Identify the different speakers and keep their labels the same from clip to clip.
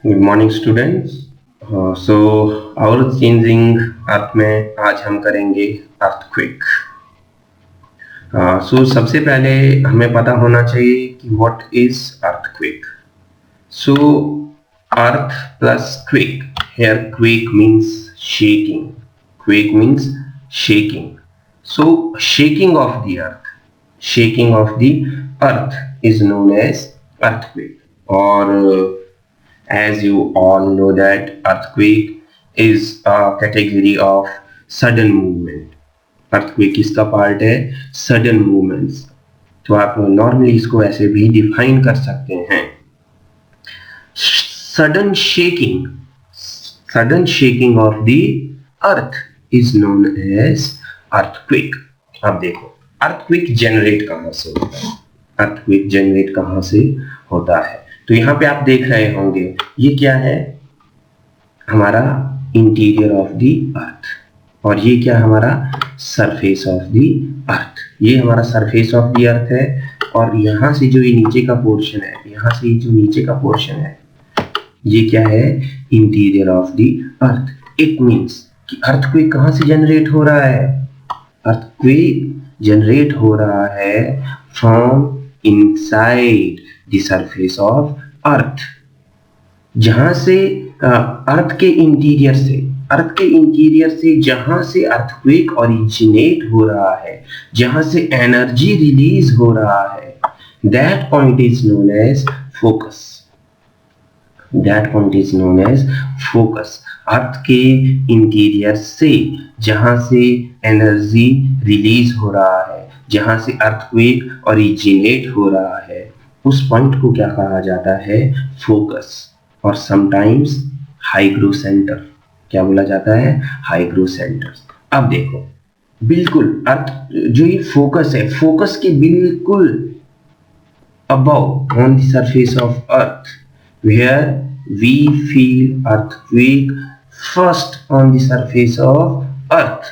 Speaker 1: Good morning students. So our changing earth में आज हम करेंगे अर्थक्वेक। सो सबसे पहले हमें पता होना चाहिए कि what is earthquake. So earth plus quake, here quake means shaking, quake means shaking. So shaking of the earth, shaking of the earth is known as earthquake. Or as you all know that earthquake is a category of sudden movement. earthquake किसका part है? sudden movements. तो आप normally इसको ऐसे भी define कर सकते हैं, sudden shaking of the earth is known as earthquake. अब देखो earthquake जनरेट कहां से होता है? earthquake जनरेट कहां से होता है? तो यहां पे आप देख रहे होंगे ये क्या है? हमारा इंटीरियर ऑफ द अर्थ, और ये क्या हमारा सरफेस ऑफ द अर्थ। ये हमारा सरफेस ऑफ द अर्थ है, और यहां से जो ये नीचे का पोर्शन है, यहां से जो नीचे का पोर्शन है, ये क्या है? Interior of the earth. It means कि अर्थक्वेक कहां से जनरेट हो रहा है? अर्थक्वेक जनरेट हो रहा है from inside the surface of earth. जहां से अर्थ के इंटीरियर से जहां से अर्थक्वेक ओरिजिनेट हो रहा है, जहां से एनर्जी रिलीज हो रहा है, that point is known as focus. That point is known as focus. Earth के इंटीरियर से जहां से एनर्जी रिलीज हो रहा है, जहां से अर्थक्वेक ओरिजिनेट हो रहा है, उस पॉइंट को क्या कहा जाता है? फोकस, और समटाइम्स हाइग्रोसेंटर। क्या बोला जाता है? हाइग्रोसेंटर। अब देखो बिल्कुल अर्थ जो ये फोकस है, फोकस के बिल्कुल above on the surface of earth where we feel earthquake first on the surface of earth।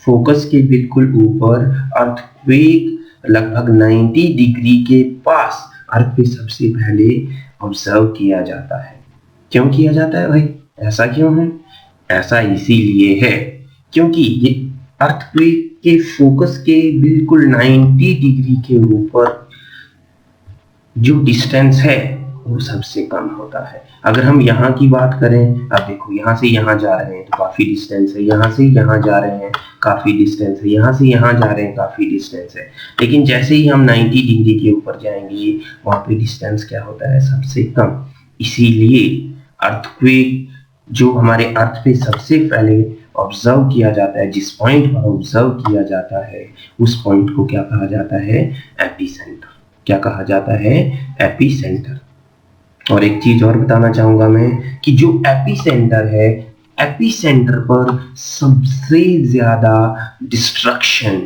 Speaker 1: Focus के बिल्कुल ऊपर अर्थक्वेक लगभग 90 डिग्री के पास अर्थ पे सबसे पहले ऑब्जर्व किया जाता है। क्यों किया जाता है भाई? ऐसा क्यों है? ऐसा इसीलिए है क्योंकि ये अर्थक्वेक के फोकस के बिल्कुल 90 डिग्री के ऊपर जो डिस्टेंस है वो सबसे कम होता है। अगर हम यहाँ की बात करें, अब देखो यहाँ से यहाँ जा रहे हैं तो काफी डिस्टेंस है, यहाँ से यहाँ जा रहे हैं काफी डिस्टेंस है, यहाँ से यहाँ जा रहे हैं काफी डिस्टेंस है, लेकिन जैसे ही हम 90 डिग्री के ऊपर जाएंगे वहां पे डिस्टेंस क्या होता है? सबसे कम। इसीलिए अर्थक्वेक जो हमारे अर्थ पे सबसे पहले ऑब्जर्व किया जाता है, जिस पॉइंट पर ऑब्जर्व किया जाता है, उस पॉइंट को क्या कहा जाता है? एपिसेंटर। क्या कहा जाता है? एपिसेंटर। और एक चीज और बताना चाहूंगा मैं कि जो एपिसेंटर है, एपिसेंटर पर सबसे ज्यादा डिस्ट्रक्शन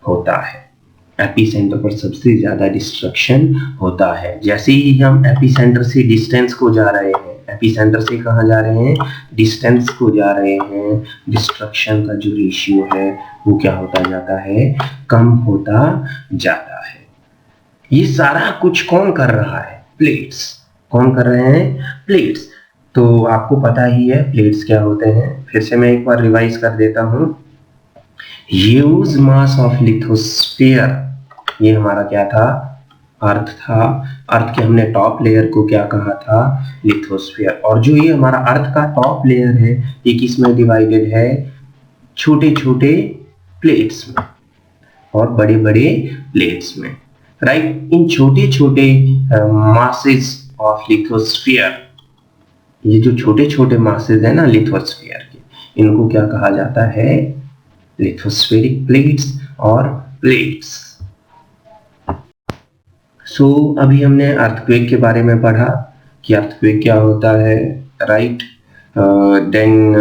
Speaker 1: होता है। एपिसेंटर पर सबसे ज्यादा डिस्ट्रक्शन होता है। जैसे ही हम एपिसेंटर से डिस्टेंस को जा रहे हैं, एपिसेंटर से कहाँ जा रहे हैं? डिस्टेंस को जा रहे हैं, डिस्ट्रक्शन का जो रेशियो है वो क्या होता जाता है? कम होता जाता है। ये सारा कुछ कौन कर रहा है? प्लेट्स। कौन कर रहे हैं? प्लेट्स। तो आपको पता ही है प्लेट्स क्या होते हैं। फिर से मैं एक बार रिवाइज कर देता हूं। ह्यूज मास ऑफ लिथोस्फीयर, ये हमारा क्या था? अर्थ था। अर्थ के हमने टॉप लेयर को क्या कहा था? लिथोस्फीयर। और जो ये हमारा अर्थ का टॉप लेयर है, ये किसमें डिवाइडेड है? छोटे छोटे प्लेट्स में और बड़े बड़े प्लेट्स में, राइट। इन छोटे छोटे मासेस ऑफ लिथोस्फीयर, ये जो छोटे छोटे मासेस है ना लिथोस्फीयर के, इनको क्या कहा जाता है? लिथोस्फेरिक प्लेट्स और प्लेट्स। सो अभी हमने अर्थक्वेक के बारे में पढ़ा कि अर्थक्वेक क्या होता है, राइट। देन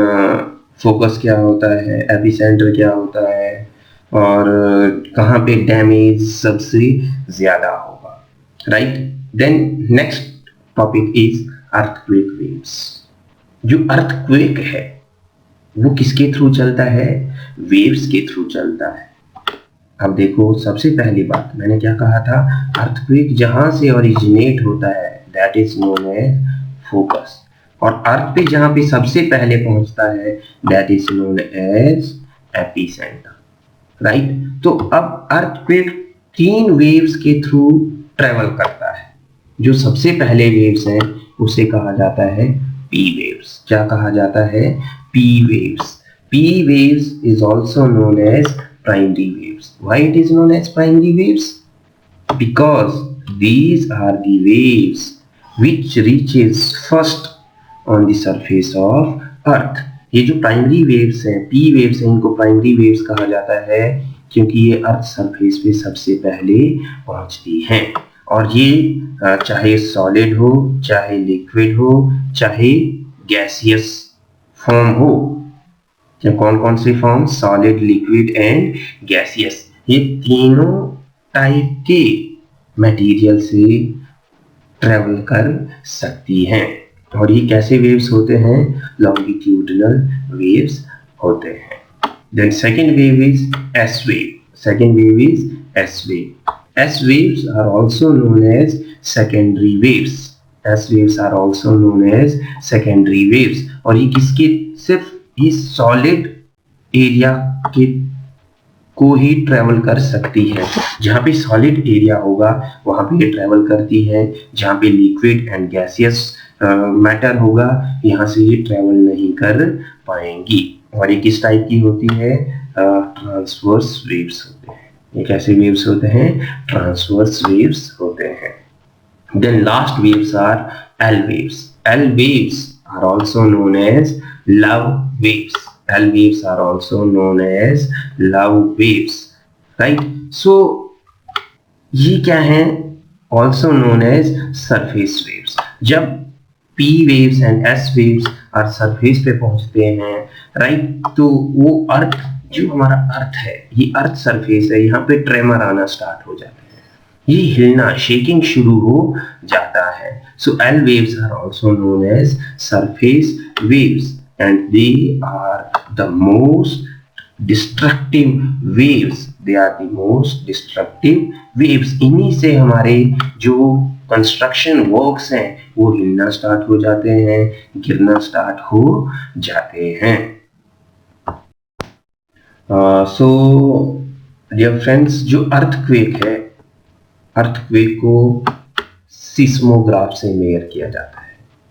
Speaker 1: फोकस क्या होता है, एपिसेंटर क्या होता है, और कहाँ पे डैमेज सबसे ज्यादा होगा, right. Then next topic is earthquake waves. जो अर्थक्वेक है वो किसके थ्रू चलता है? वेव्स के थ्रू चलता है। अब देखो सबसे पहली बात मैंने क्या कहा था? अर्थक्वेक जहां से ओरिजिनेट होता है that is known as focus. और अर्थ पे जहां पे सबसे पहले पहुंचता है that is known as epicentre, right. तो अब अर्थक्वेक 3 वेव्स के थ्रू ट्रेवल करता है। जो सबसे पहले वेव्स हैं उसे कहा जाता है पी वेव्स। क्या कहा जाता है? P waves. P waves is also known as primary waves. Why it is known as primary waves? Because these are the waves which reaches first on the surface of earth। ये जो primary waves हैं, P waves हैं, इनको primary waves कहा जाता है क्योंकि ये अर्थ सरफेस पे सबसे पहले पहुंचती हैं। और ये चाहे सॉलिड हो, चाहे लिक्विड हो, चाहे गैसियस फॉर्म हो। कौन कौन से form? Solid, liquid and gaseous. ये तीनों टाइप के मटेरियल से ट्रेवल कर सकती हैं। और ये कैसे वेव्स होते हैं? लॉन्गिट्यूडिनल वेव्स होते हैं। Then second wave is S wave. Second wave is S wave. S waves are also known as secondary waves. S waves are also known as secondary waves. और ये किसके? सिर्फ इस सॉलिड एरिया के को ही travel कर सकती है। जहां पे सॉलिड एरिया होगा वहां पे ये ट्रेवल करती है। जहां पे लिक्विड एंड गैसियस मैटर होगा यहाँ से ये ट्रेवल नहीं कर पाएंगी। और ये किस टाइप की होती है? ट्रांसवर्स वेव्स होते हैं। ये कैसे वेव्स होते हैं? ट्रांसवर्स वेव्स होते हैं। Then last waves are L waves. L waves are also known as love waves. L waves are also known as love waves. Right? So ये क्या है? Also known as surface waves. जब P waves and S waves are surface पे पहुंचते हैं, right? तो वो अर्थ, जो हमारा अर्थ है, ये अर्थ सरफेस है, यहाँ पे ट्रेमर आना स्टार्ट हो जाता है। ये हिलना, शेकिंग शुरू हो जाता है। So L waves are also known as surface waves and they are the most destructive waves. They are the most destructive waves. इन्हीं से हमारे जो कंस्ट्रक्शन वर्क्स हैं वो हिलना स्टार्ट हो जाते हैं, गिरना स्टार्ट हो जाते हैं। सो डियर फ्रेंड्स, जो अर्थक्वेक है, अर्थक्वेक को सिस्मोग्राफ से मेजर किया जाता है।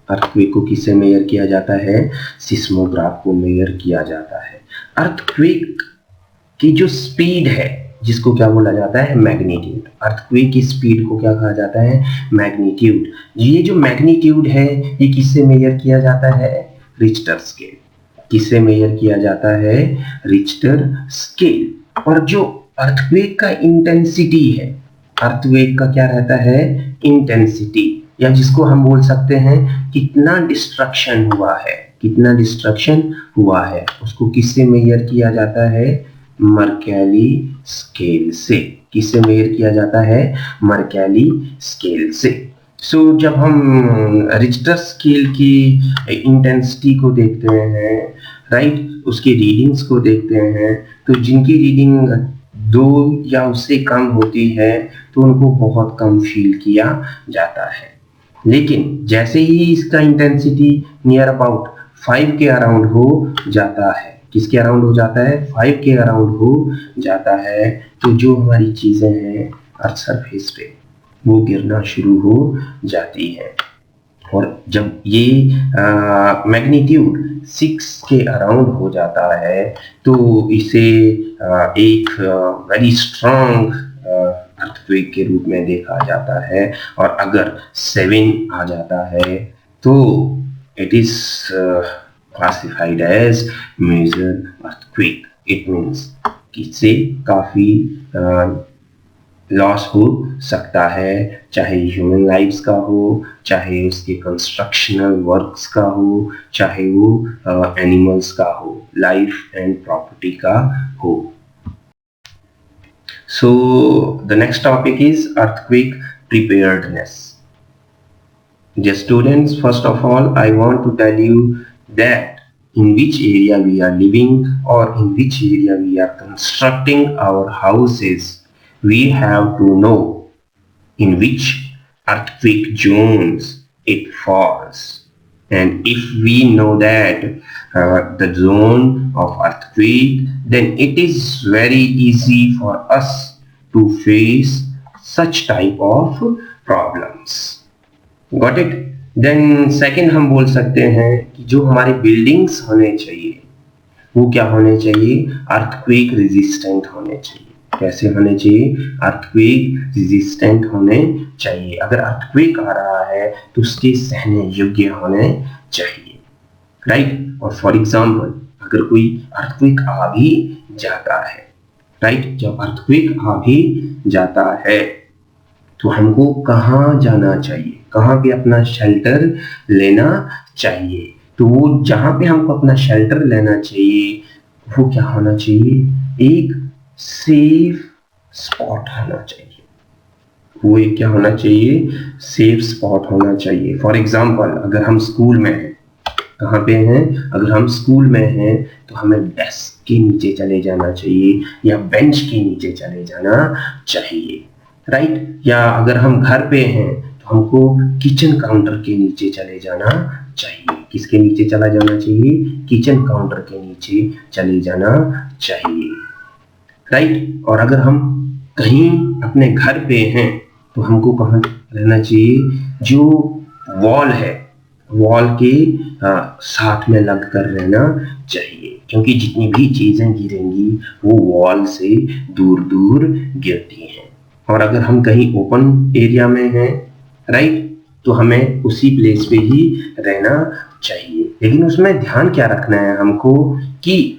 Speaker 1: अर्थक्वेक को किससे मेजर किया जाता है? सिस्मोग्राफ को मेजर किया जाता है। अर्थक्वेक की जो स्पीड है, जिसको क्या बोला जाता है? मैग्नीट्यूड। अर्थक्वेक की स्पीड को क्या कहा जाता है? मैग्नीट्यूड। ये जो मैग्नीट्यूड है ये किससे मेजर किया जाता है? Richter scale. किससे मेजर किया जाता है? Richter scale. और जो अर्थक्वेक का इंटेंसिटी है, अर्थक्वेक का क्या रहता है? इंटेंसिटी, या जिसको हम बोल सकते हैं कितना डिस्ट्रक्शन हुआ है, कितना डिस्ट्रक्शन हुआ है, उसको किससे मेजर किया जाता है? मर्कैली स्केल से। किससे मेजर किया जाता है? मर्कैली स्केल से। सो जब हम रिक्टर स्केल की इंटेंसिटी को देखते हैं, राइट, उसकी रीडिंग्स को देखते हैं, तो जिनकी रीडिंग 2 या उससे कम होती है तो उनको बहुत कम फील किया जाता है। लेकिन जैसे ही इसका इंटेंसिटी नियर अबाउट 5 के अराउंड हो जाता है, किसके अराउंड हो जाता है? 5 के अराउंड हो जाता है, तो जो हमारी चीजें हैं अर्थ सरफेस पे वो गिरना शुरू हो जाती है। और जब ये मैग्नीट्यूड 6 के अराउंड हो जाता है तो इसे एक वेरी स्ट्रॉन्ग अर्थक्वेक के रूप में देखा जाता है। और अगर 7 आ जाता है तो it is classified as major earthquake. It means कि इससे काफी लॉस हो सकता है, चाहे ह्यूमन लाइफ्स का हो, चाहे उसके कंस्ट्रक्शनल वर्क्स का हो, चाहे वो एनिमल्स का हो, लाइफ एंड प्रॉपर्टी का हो। So the next topic is earthquake preparedness. Dear students, first of all, I want to tell you that in which area we are living or in which area we are constructing our houses, we have to know in which earthquake zones it falls. And if we know that the zone of earthquake, then it is very easy for us to face such type of problems. Got it? Then second हम बोल सकते हैं कि जो हमारे buildings होने चाहिए वो क्या होने चाहिए, अर्थक्वेक रेजिस्टेंट होने चाहिए। कैसे होने चाहिए, अर्थक्वेक रेजिस्टेंट होने चाहिए। अगर अर्थक्वेक आ रहा है तो उसके सहने योग्य होने चाहिए, राइट। और फॉर एग्जांपल अगर कोई अर्थक्वेक आ भी जाता है, राइट, जब अर्थक्वेक आ भी जाता है तो हमको कहाँ जाना चाहिए, कहाँ पे अपना शेल्टर लेना चाहिए। तो वो जहां पे हमको अपना शेल्टर लेना चाहिए वो क्या होना चाहिए, एक सेफ स्पॉट होना चाहिए। वो एक क्या होना चाहिए, सेफ स्पॉट होना चाहिए। फॉर एग्जांपल अगर हम स्कूल में हैं, कहाँ पे हैं, अगर हम स्कूल में हैं तो हमें डेस्क के नीचे चले जाना चाहिए या बेंच के नीचे चले जाना चाहिए, राइट। या अगर हम घर पे हैं तो हमको किचन काउंटर के नीचे चले जाना चाहिए। किसके नीचे चला जाना चाहिए, किचन काउंटर के नीचे चले जाना चाहिए, राइट। और अगर हम कहीं अपने घर पे हैं तो हमको कहाँ रहना चाहिए, जो वॉल है वॉल के साथ में लग कर रहना चाहिए, क्योंकि जितनी भी चीजें गिरेंगी वो वॉल से दूर दूर गिरती हैं। और अगर हम कहीं ओपन एरिया में हैं, राइट, तो हमें उसी प्लेस पे ही रहना चाहिए। लेकिन उसमें ध्यान क्या रखना है हमको कि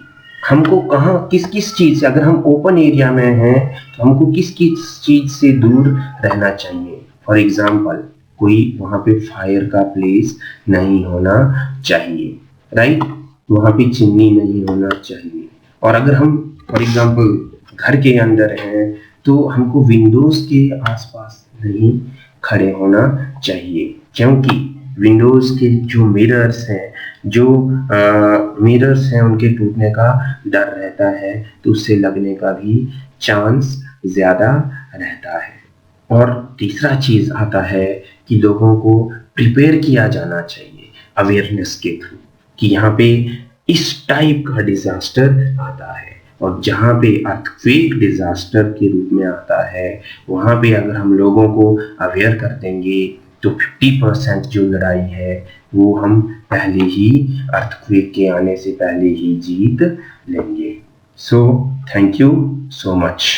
Speaker 1: हमको कहाँ किस किस चीज से, अगर हम ओपन एरिया में हैं तो हमको किस किस चीज से दूर रहना चाहिए। फॉर एग्जाम्पल कोई वहां पे फायर का प्लेस नहीं होना चाहिए, राइट, वहां पे चिमनी नहीं होना चाहिए। और अगर हम फॉर एग्जाम्पल घर के अंदर हैं तो हमको विंडोज के आसपास नहीं खड़े होना चाहिए, क्योंकि विंडोज के जो मिरर्स हैं, जो मिरर्स हैं उनके टूटने का डर रहता है, तो उससे लगने का भी चांस ज्यादा रहता है। और तीसरा चीज आता है कि लोगों को प्रिपेयर किया जाना चाहिए अवेयरनेस के थ्रू कि यहाँ पे इस टाइप का डिजास्टर आता है, और जहाँ पे अर्थक्वेक डिजास्टर के रूप में आता है वहाँ पे अगर हम लोगों को अवेयर कर देंगे तो 50% जो लड़ाई है वो हम पहले ही अर्थक्वेक के आने से पहले ही जीत लेंगे। So thank you so much.